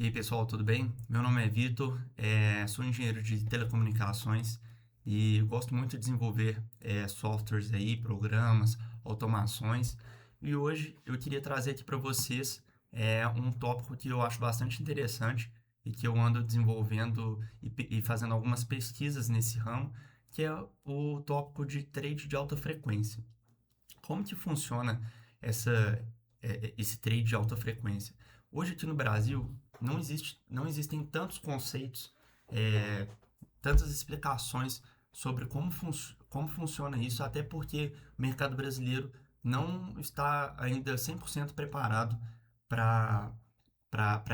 E aí, pessoal, tudo bem? Meu nome é Vitor, sou engenheiro de telecomunicações e gosto muito de desenvolver softwares aí, programas, automações. E hoje eu queria trazer aqui para vocês um tópico que eu acho bastante interessante e que eu ando desenvolvendo e fazendo algumas pesquisas nesse ramo, que é o tópico de trade de alta frequência. Como que funciona esse trade de alta frequência? Hoje aqui no Brasil não existem tantos conceitos, é, tantas explicações sobre como funciona isso, até porque o mercado brasileiro não está ainda 100% preparado para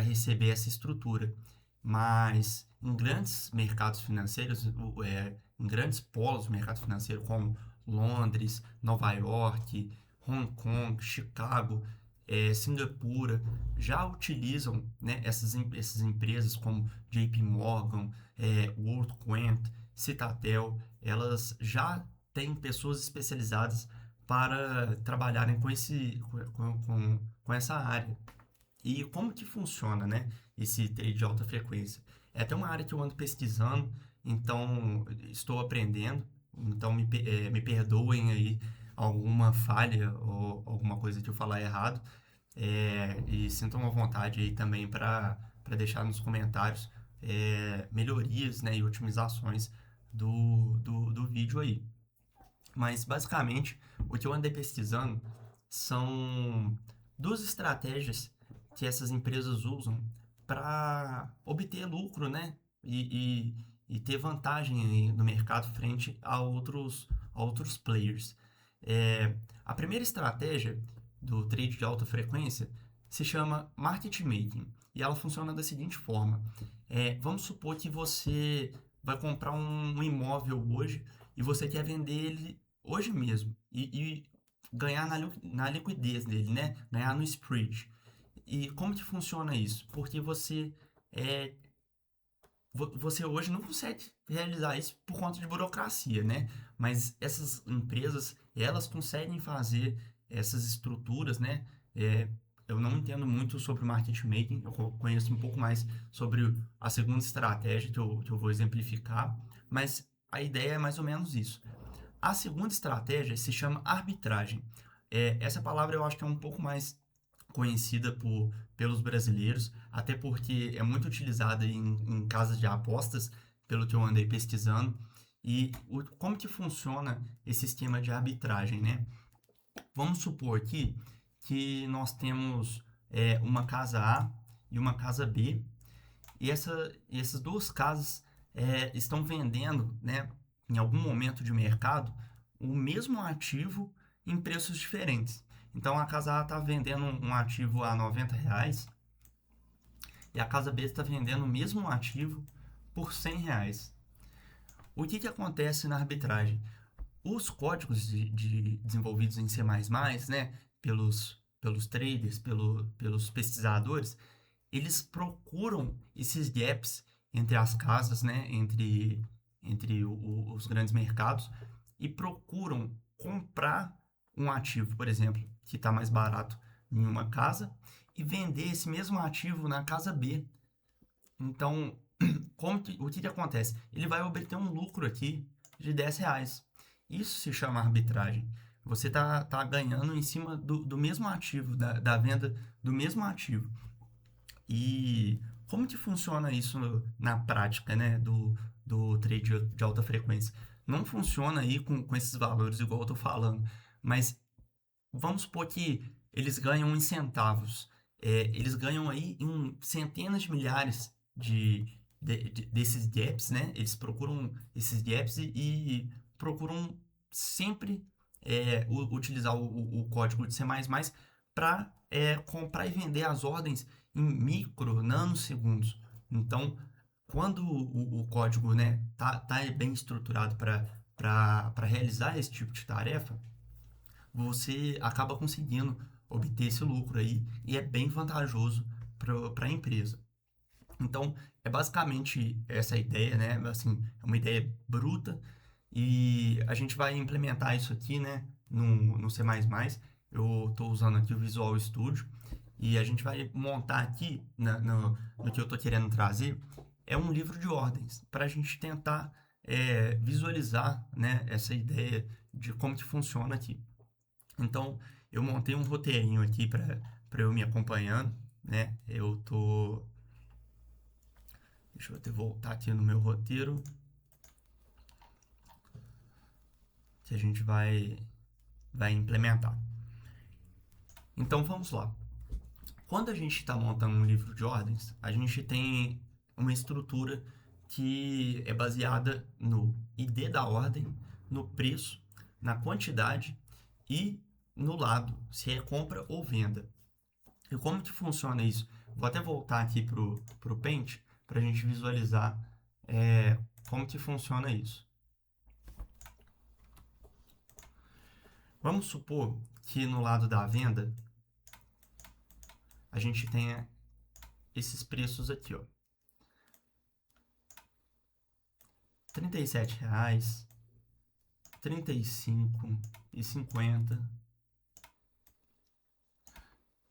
receber essa estrutura. Mas em grandes mercados financeiros, em grandes polos do mercado financeiro, como Londres, Nova York, Hong Kong, Chicago, Singapura, já utilizam, né, essas empresas como JP Morgan, WorldCoin, Citatel, elas já têm pessoas especializadas para trabalharem com essa área. E como que funciona, né, esse trade de alta frequência? É até uma área que eu ando pesquisando, então estou aprendendo, então me perdoem aí alguma falha ou alguma coisa que eu falar errado, e sintam à vontade aí também para deixar nos comentários melhorias, né, e otimizações do vídeo aí. Mas basicamente o que eu andei pesquisando são duas estratégias que essas empresas usam para obter lucro, né? E ter vantagem no mercado frente a outros players. A primeira estratégia do trade de alta frequência se chama market making e ela funciona da seguinte forma: vamos supor que você vai comprar um imóvel hoje e você quer vender ele hoje mesmo e ganhar na liquidez dele, né? Ganhar no spread. E como que funciona isso? Porque é, você hoje não consegue realizar isso por conta de burocracia, né? Mas essas empresas, elas conseguem fazer essas estruturas, né? É, eu não entendo muito sobre market making, eu conheço um pouco mais sobre a segunda estratégia que eu vou exemplificar, mas a ideia é mais ou menos isso. A segunda estratégia se chama arbitragem. Essa palavra eu acho que é um pouco mais conhecida pelos brasileiros, até porque é muito utilizada em casas de apostas, pelo que eu andei pesquisando. E como que funciona esse esquema de arbitragem, né? Vamos supor aqui que nós temos uma casa A e uma casa B, e essas duas casas estão vendendo, né, em algum momento de mercado, o mesmo ativo em preços diferentes. Então a casa A está vendendo um ativo a R$ 90 e a casa B está vendendo o mesmo ativo por R$ 100. O que acontece na arbitragem? Os códigos desenvolvidos em C++, né, pelos traders, pelos pesquisadores, eles procuram esses gaps entre as casas, né, entre os grandes mercados e procuram comprar um ativo, por exemplo, que está mais barato em uma casa e vender esse mesmo ativo na casa B. Então, o que acontece? Ele vai obter um lucro aqui de R$ 10. Isso se chama arbitragem. Você tá ganhando em cima do mesmo ativo, da venda do mesmo ativo. E como que funciona isso na prática, né, do trade de alta frequência? Não funciona aí com esses valores igual eu tô falando, mas vamos supor que eles ganham em centavos. Eles ganham aí em centenas de milhares desses gaps, né? Eles procuram esses gaps e procuram sempre utilizar o código de C++ para comprar e vender as ordens em micro, nanosegundos. Então, quando o código, né, tá bem estruturado para realizar esse tipo de tarefa, você acaba conseguindo obter esse lucro aí e é bem vantajoso para a empresa. Então, é basicamente essa ideia, né? Assim, é uma ideia bruta e a gente vai implementar isso aqui, né, no C++. Eu estou usando aqui o Visual Studio e a gente vai montar aqui, no que eu estou querendo trazer, é um livro de ordens, para a gente tentar visualizar, né, essa ideia de como que funciona aqui. Então, eu montei um roteirinho aqui para eu me acompanhando, né? Deixa eu até voltar aqui no meu roteiro, que a gente vai implementar. Então, vamos lá. Quando a gente está montando um livro de ordens, a gente tem uma estrutura que é baseada no ID da ordem, no preço, na quantidade e no lado, se é compra ou venda. E como que funciona isso? Vou até voltar aqui pro Paint para a gente visualizar como que funciona isso. Vamos supor que no lado da venda a gente tenha esses preços aqui, ó. R$ 37,00, R$ 35,50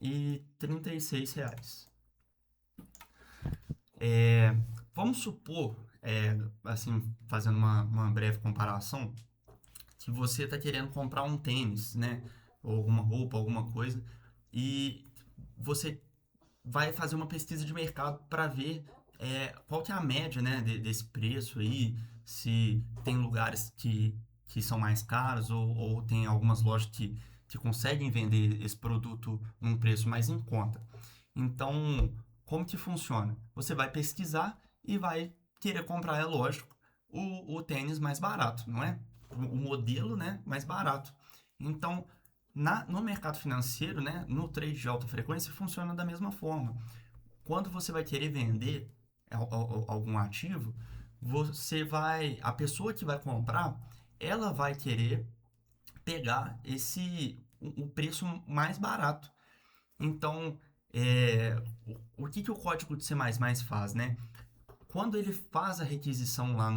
e R$ 36,00. Vamos supor, assim, fazendo uma breve comparação, que você está querendo comprar um tênis, né? Ou alguma roupa, alguma coisa, e você vai fazer uma pesquisa de mercado para ver qual que é a média, né, desse preço aí, se tem lugares que são mais caros ou tem algumas lojas que conseguem vender esse produto num preço mais em conta. Então, como que funciona? Você vai pesquisar e vai querer comprar, é lógico, o tênis mais barato, não é? O modelo, né, mais barato. Então, no mercado financeiro, né, no trade de alta frequência, funciona da mesma forma. Quando você vai querer vender algum ativo, a pessoa que vai comprar, ela vai querer pegar o preço mais barato. Então, o que o código de C++ faz, né? Quando ele faz a requisição lá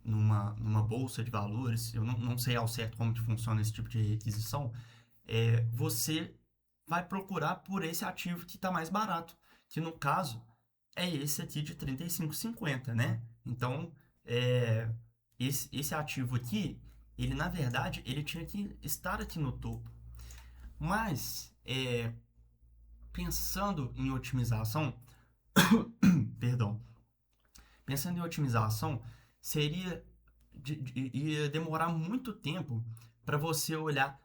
numa bolsa de valores, eu não sei ao certo como que funciona esse tipo de requisição, você vai procurar por esse ativo que está mais barato, que no caso é esse aqui de 35,50, né? Então, esse ativo aqui, ele na verdade, ele tinha que estar aqui no topo. Mas, pensando em otimização, perdão, pensando em otimização, seria ia demorar muito tempo para você olhar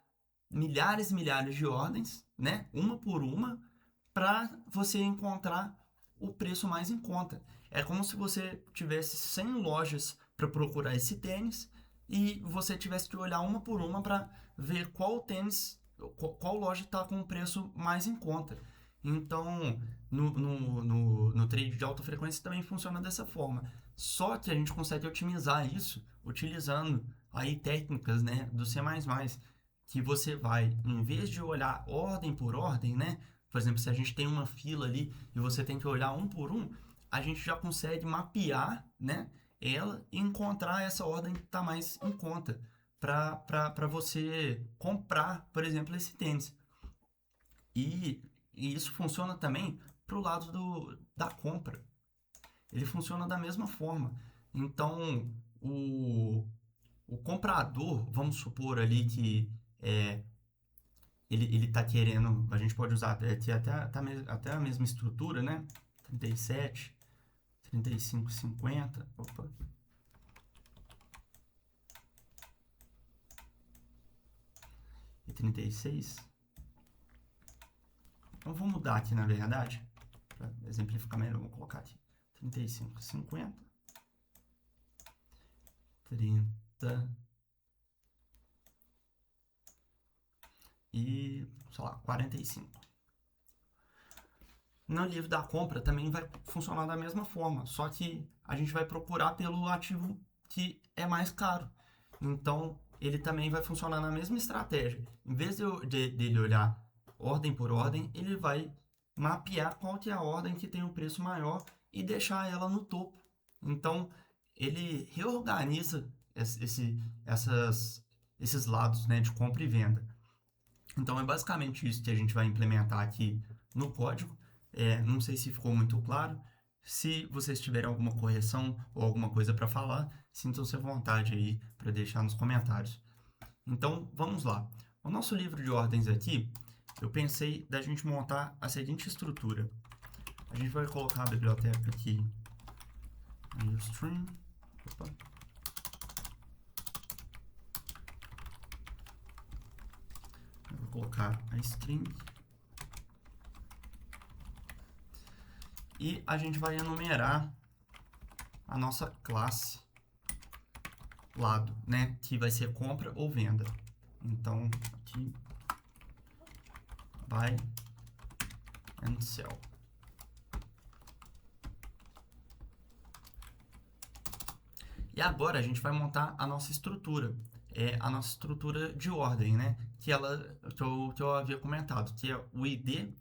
milhares e milhares de ordens, né? Uma por uma, para você encontrar o preço mais em conta. É como se você tivesse 100 lojas para procurar esse tênis e você tivesse que olhar uma por uma para ver qual tênis, qual loja está com o preço mais em conta. Então, no trade de alta frequência também funciona dessa forma. Só que a gente consegue otimizar isso utilizando aí técnicas, né, do C++, que você vai, em vez de olhar ordem por ordem, né, por exemplo, se a gente tem uma fila ali e você tem que olhar um por um, a gente já consegue mapear, né, ela e encontrar essa ordem que está mais em conta para você comprar, por exemplo, esse tênis. E, e isso funciona também para o lado da compra. Ele funciona da mesma forma. Então, o comprador, vamos supor ali que ele está querendo, a gente pode usar até a mesma estrutura, né? 37, 35,50, opa, e 36. Então, vou mudar aqui, na verdade, para exemplificar melhor, vou colocar aqui 35,50, 30 e, sei lá, 45. No livro da compra também vai funcionar da mesma forma, só que a gente vai procurar pelo ativo que é mais caro. Então, ele também vai funcionar na mesma estratégia. Em vez dele olhar ordem por ordem, ele vai mapear qual que é a ordem que tem o preço maior e deixar ela no topo. Então, ele reorganiza esses lados, né, de compra e venda. Então, é basicamente isso que a gente vai implementar aqui no código. Não sei se ficou muito claro. Se vocês tiverem alguma correção ou alguma coisa para falar, sintam-se à vontade aí para deixar nos comentários. Então, vamos lá. O nosso livro de ordens aqui, eu pensei da gente montar a seguinte estrutura. A gente vai colocar a biblioteca aqui no stream. Opa. Eu vou colocar a string. E a gente vai enumerar a nossa classe lado, né? Que vai ser compra ou venda. Então, aqui, buy and sell. E agora a gente vai montar a nossa estrutura. A nossa estrutura de ordem, né? Que eu havia comentado, que é o ID,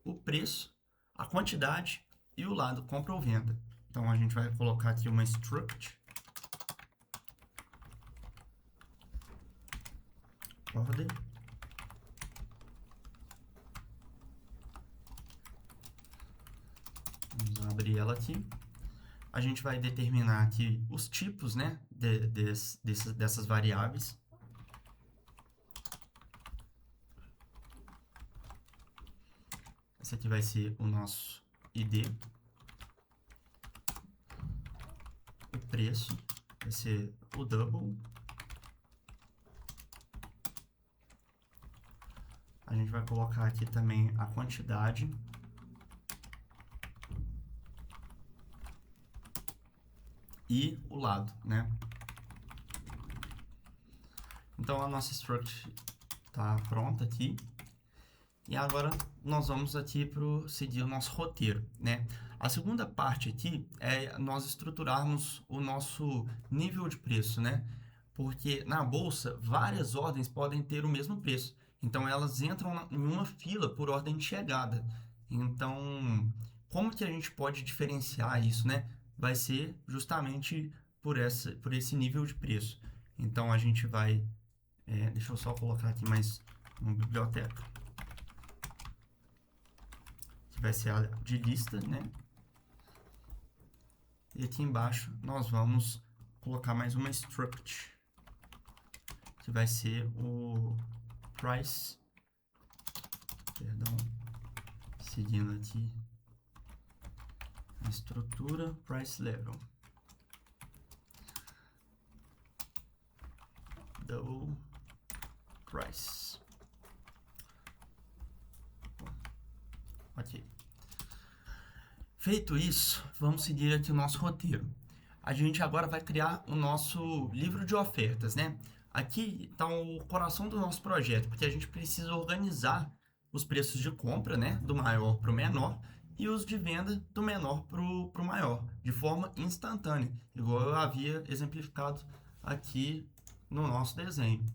o preço, a quantidade e o lado compra ou venda. Então a gente vai colocar aqui uma struct ordem. Vamos abrir ela aqui. A gente vai determinar aqui os tipos, né, dessas variáveis. Esse aqui vai ser o nosso ID. O preço vai ser o double. A gente vai colocar aqui também a quantidade. E o lado, né? Então a nossa struct está pronta aqui. E agora nós vamos aqui seguir o nosso roteiro, né? A segunda parte aqui é nós estruturarmos o nosso nível de preço, né? Porque na bolsa várias ordens podem ter o mesmo preço. Então elas entram em uma fila por ordem de chegada. Então, como que a gente pode diferenciar isso, né? Vai ser justamente por esse nível de preço. Então a gente vai... deixa eu só colocar aqui mais uma biblioteca. Que vai ser a de lista, né? E aqui embaixo nós vamos colocar mais uma struct. Que vai ser o price. Perdão. Seguindo aqui a estrutura price level. Double price. Ok. Feito isso, vamos seguir aqui o nosso roteiro. A gente agora vai criar o nosso livro de ofertas, né? Aqui está o coração do nosso projeto, porque a gente precisa organizar os preços de compra, né? Do maior para o menor, e os de venda do menor para o maior, de forma instantânea, igual eu havia exemplificado aqui no nosso desenho.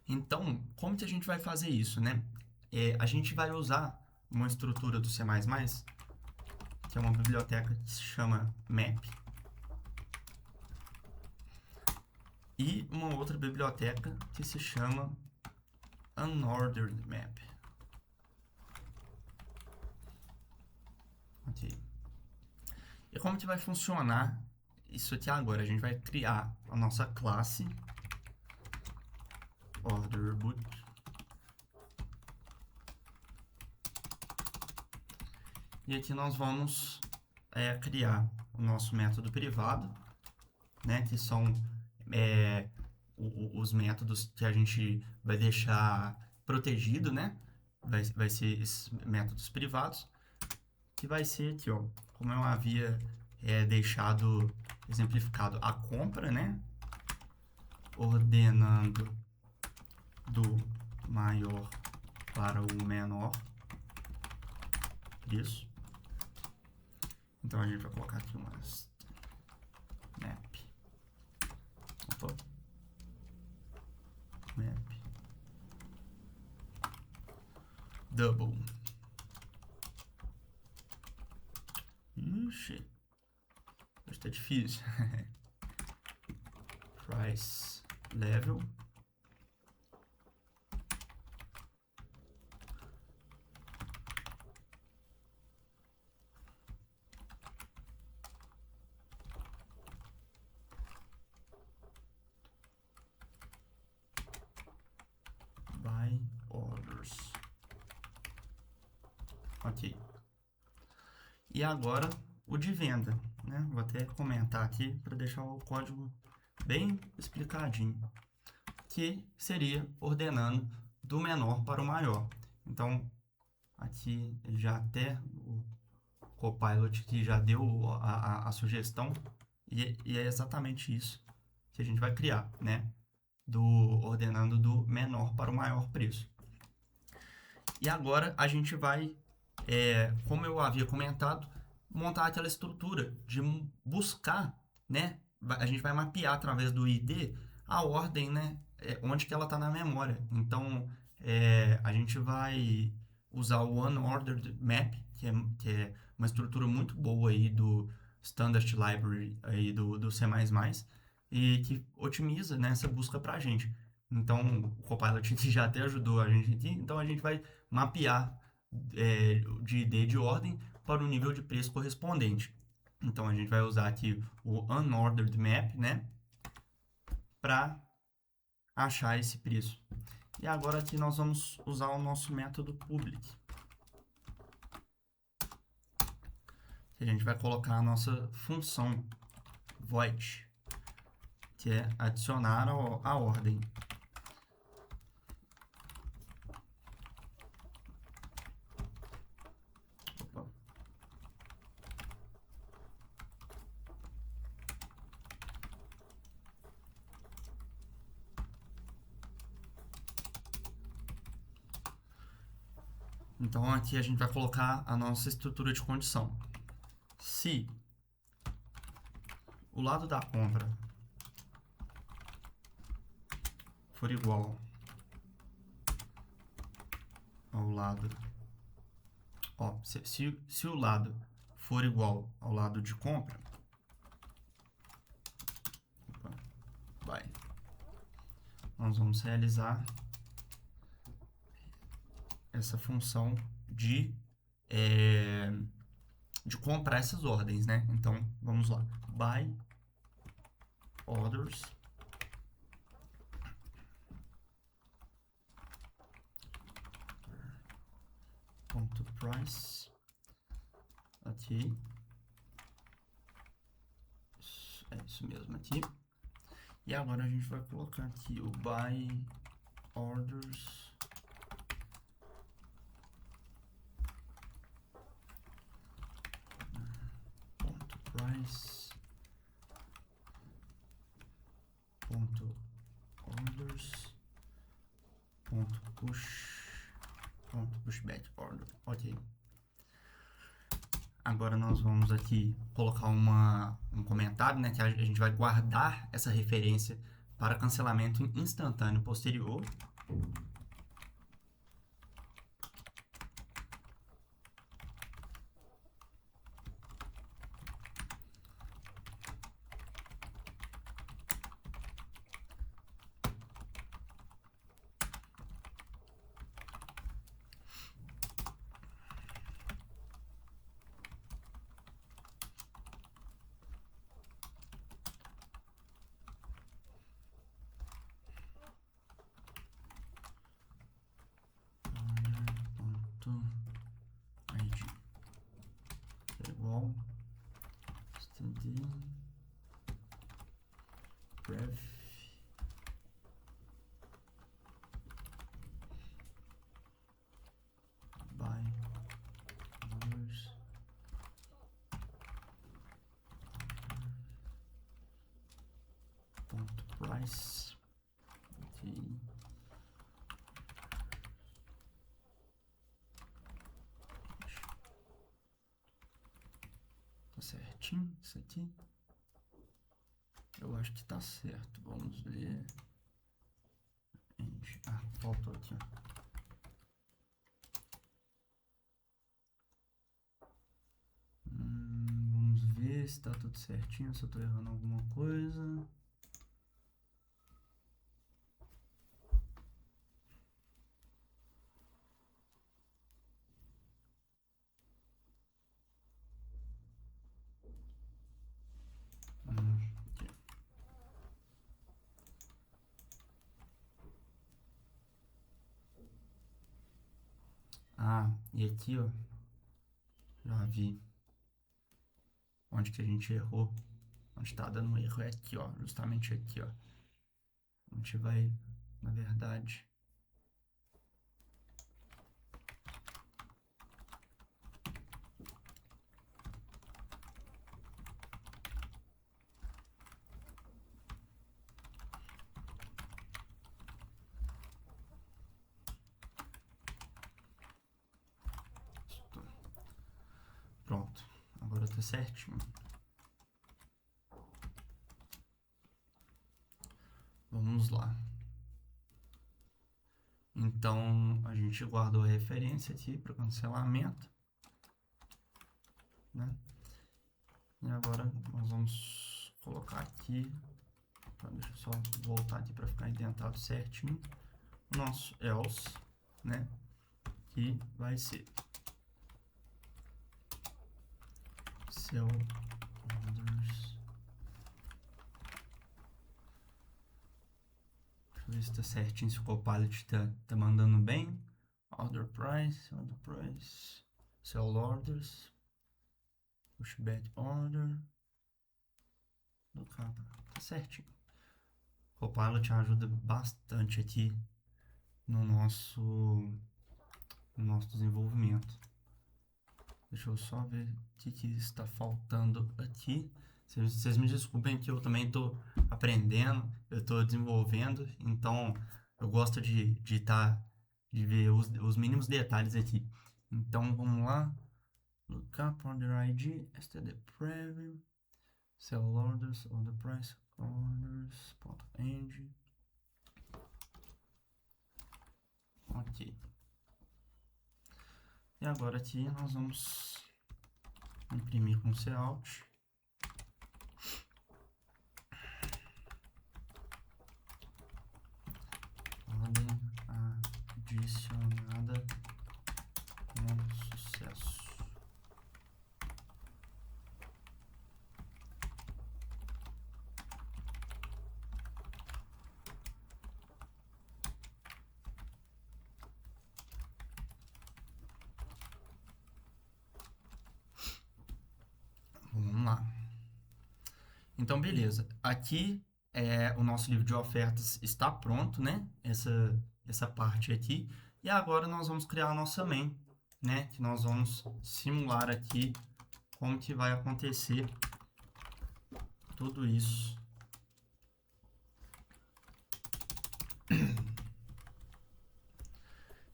Então, como que a gente vai fazer isso, né? A gente vai usar uma estrutura do C++, que é uma biblioteca que se chama map, e uma outra biblioteca que se chama unordered map. Ok. E como que vai funcionar isso aqui agora? A gente vai criar a nossa classe orderBook. E aqui nós vamos criar o nosso método privado, né, que são os métodos que a gente vai deixar protegido, né? Vai ser esses métodos privados, que vai ser aqui, ó, como eu havia deixado exemplificado a compra, né? Ordenando do maior para o menor. Isso. Então a gente vai colocar aqui umas map. Opa. Map. Double. Ixi. Hoje tá difícil. Price level. Ok. E agora o de venda, né? Vou até comentar aqui para deixar o código bem explicadinho, que seria ordenando do menor para o maior. Então, aqui já até o Copilot que já deu a sugestão, e é exatamente isso que a gente vai criar, né? Ordenando do menor para o maior preço. E agora a gente vai, como eu havia comentado, montar aquela estrutura de buscar, né? A gente vai mapear através do ID a ordem, né? Onde que ela está na memória. Então, a gente vai usar o Unordered Map, que é uma estrutura muito boa aí do Standard Library aí do C++, e que otimiza, né, essa busca para a gente. Então, o Copilot já até ajudou a gente aqui, então a gente vai mapear de ID de ordem para o nível de preço correspondente. Então, a gente vai usar aqui o Unordered Map, né, para achar esse preço. E agora aqui nós vamos usar o nosso método public. Que a gente vai colocar a nossa função void, que é adicionar a ordem. Opa. Então aqui a gente vai colocar a nossa estrutura de condição. Se o lado da compra for igual ao lado, se o lado for igual ao lado de compra, nós vamos realizar essa função de comprar essas ordens, né? Então, vamos lá. Buy orders ponto price. Ok. É isso mesmo aqui. E agora a gente vai colocar aqui o buy orders ponto price ponto orders ponto pushback order. Ok. Agora nós vamos aqui colocar um comentário, né, que a gente vai guardar essa referência para cancelamento instantâneo posterior. ID igual std ref by orders ponto price. Okay. Tá certinho isso aqui? Eu acho que tá certo. Vamos ver. Faltou aqui. Vamos ver se tá tudo certinho, se eu tô errando alguma coisa. Aqui. E aqui, ó, Já vi onde que a gente errou. Onde tá dando um erro é aqui, ó. Justamente aqui, ó. A gente vai, na verdade... Pronto. Agora tá certinho. Vamos lá. Então, a gente guardou a referência aqui para cancelamento, né? E agora nós vamos colocar aqui, então, deixa eu só voltar aqui para ficar indentado certinho, nosso else, né? Que vai ser cell orders. Deixa eu ver se tá certinho, se o Copilot tá mandando bem. Order price, cell orders, push back order, tá certinho. O Copilot ajuda bastante aqui no nosso desenvolvimento. Deixa eu só ver o que está faltando aqui. Vocês me desculpem que eu também estou aprendendo, eu estou desenvolvendo, então eu gosto de ver os mínimos detalhes aqui. Então vamos lá. Lookup order ID, std preview, cell orders, order price, orders.end. Ok. E agora aqui nós vamos imprimir com Cout. Ordem adicionada com sucesso. Vamos lá. Então, beleza. Aqui o nosso livro de ofertas está pronto, né? Essa parte aqui. E agora nós vamos criar a nossa main, né? Que nós vamos simular aqui como que vai acontecer tudo isso.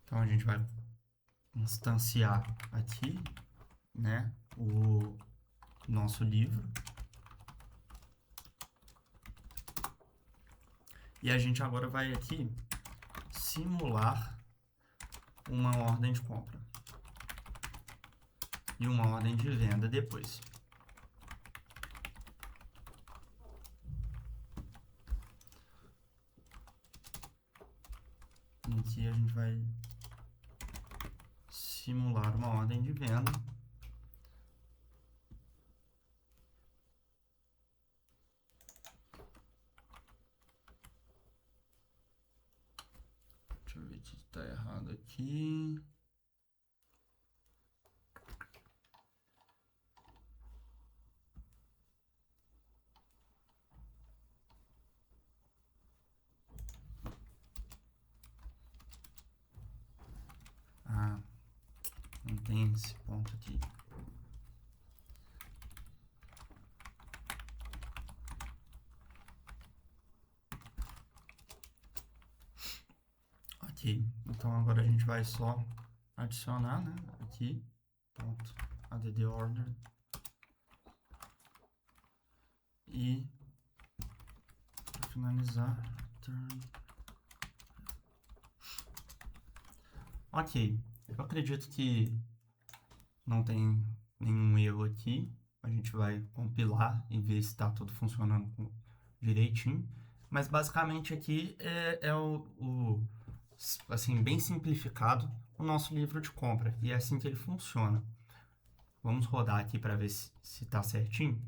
Então, a gente vai instanciar aqui, né? O nosso livro. E a gente agora vai aqui simular uma ordem de compra e uma ordem de venda depois. E aqui a gente vai simular uma ordem de venda. Deixa eu ver o que está errado aqui. Ah, não tem esse ponto aqui. Ok, então agora a gente vai só adicionar, né, aqui, ponto, add order, e para finalizar, turn. Ok, eu acredito que não tem nenhum erro aqui, a gente vai compilar e ver se está tudo funcionando direitinho, mas basicamente aqui é assim, bem simplificado, o nosso livro de compra. E é assim que ele funciona. Vamos rodar aqui para ver se está certinho.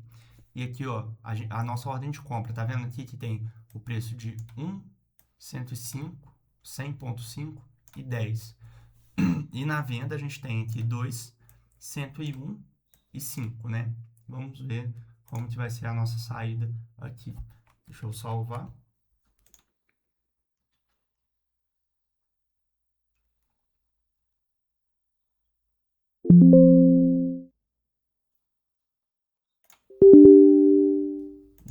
E aqui, ó, a nossa ordem de compra. Tá vendo aqui que tem o preço de 1, 105, 100.5 e 10. E na venda a gente tem aqui 2, 101,5, né? Vamos ver como que vai ser a nossa saída aqui. Deixa eu salvar.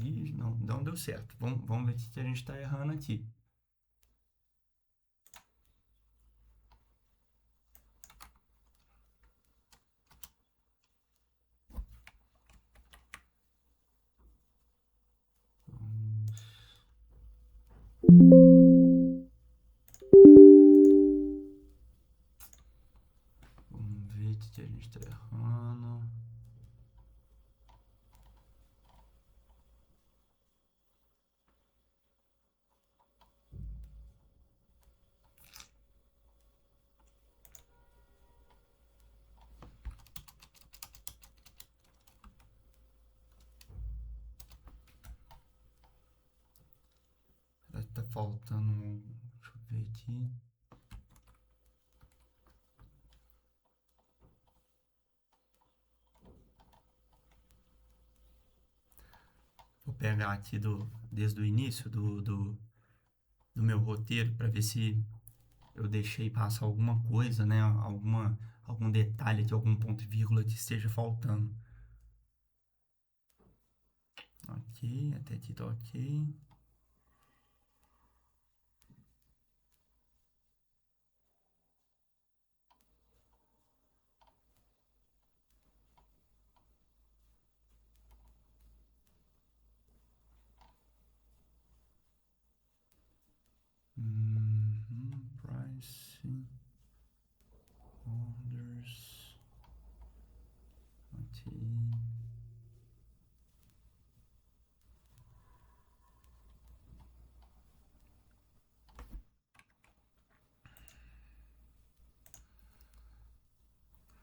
Ih, não deu certo. Vamos ver o que a gente está errando aqui. Vamos ver o que a gente está errando. Tá faltando. Deixa eu ver aqui. Vou pegar aqui desde o início do meu roteiro para ver se eu deixei passar alguma coisa, né? Algum detalhe aqui, algum ponto e vírgula que esteja faltando. Ok, até aqui tá ok. Pricing orders. Ok.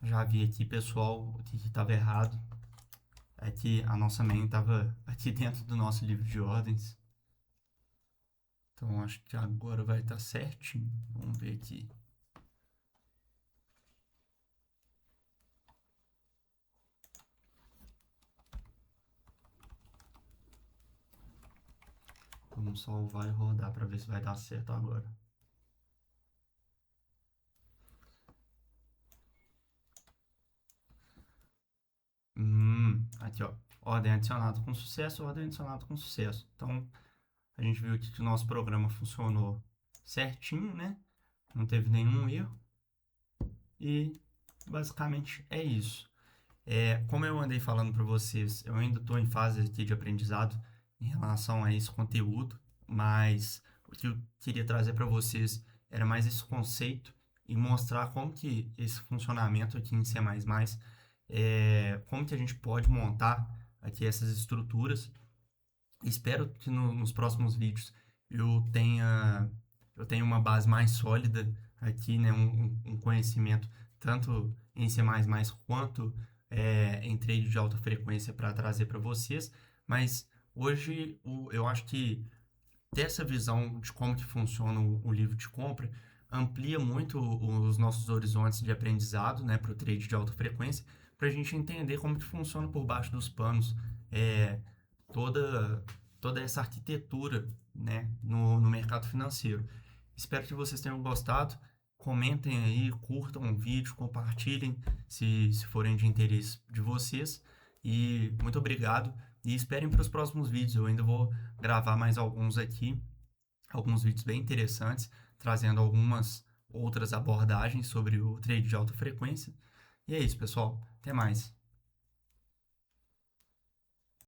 Já vi aqui, pessoal, o que estava errado. É que a nossa main estava aqui dentro do nosso livro de ordens. Então acho que agora vai estar certinho. Vamos ver aqui. Vamos salvar e rodar para ver se vai dar certo agora. Aqui ó, ordem adicionada com sucesso, ordem adicionada com sucesso. Então a gente viu aqui que o nosso programa funcionou certinho, né? Não teve nenhum erro. E basicamente é isso. Como eu andei falando para vocês, eu ainda estou em fase aqui de aprendizado em relação a esse conteúdo, mas o que eu queria trazer para vocês era mais esse conceito e mostrar como que esse funcionamento aqui em C++, como que a gente pode montar aqui essas estruturas. Espero que nos próximos vídeos eu tenha uma base mais sólida aqui, né? Um conhecimento tanto em C++ quanto em trade de alta frequência para trazer para vocês. Mas hoje eu acho que ter essa visão de como que funciona o livro de compra amplia muito os nossos horizontes de aprendizado, né, para o trade de alta frequência, para a gente entender como que funciona por baixo dos panos toda, toda essa arquitetura, né, no mercado financeiro. Espero que vocês tenham gostado. Comentem aí, curtam o vídeo, compartilhem se forem de interesse de vocês. E muito obrigado. E esperem para os próximos vídeos. Eu ainda vou gravar mais alguns aqui, alguns vídeos bem interessantes, trazendo algumas outras abordagens sobre o trade de alta frequência. E é isso, pessoal. Até mais.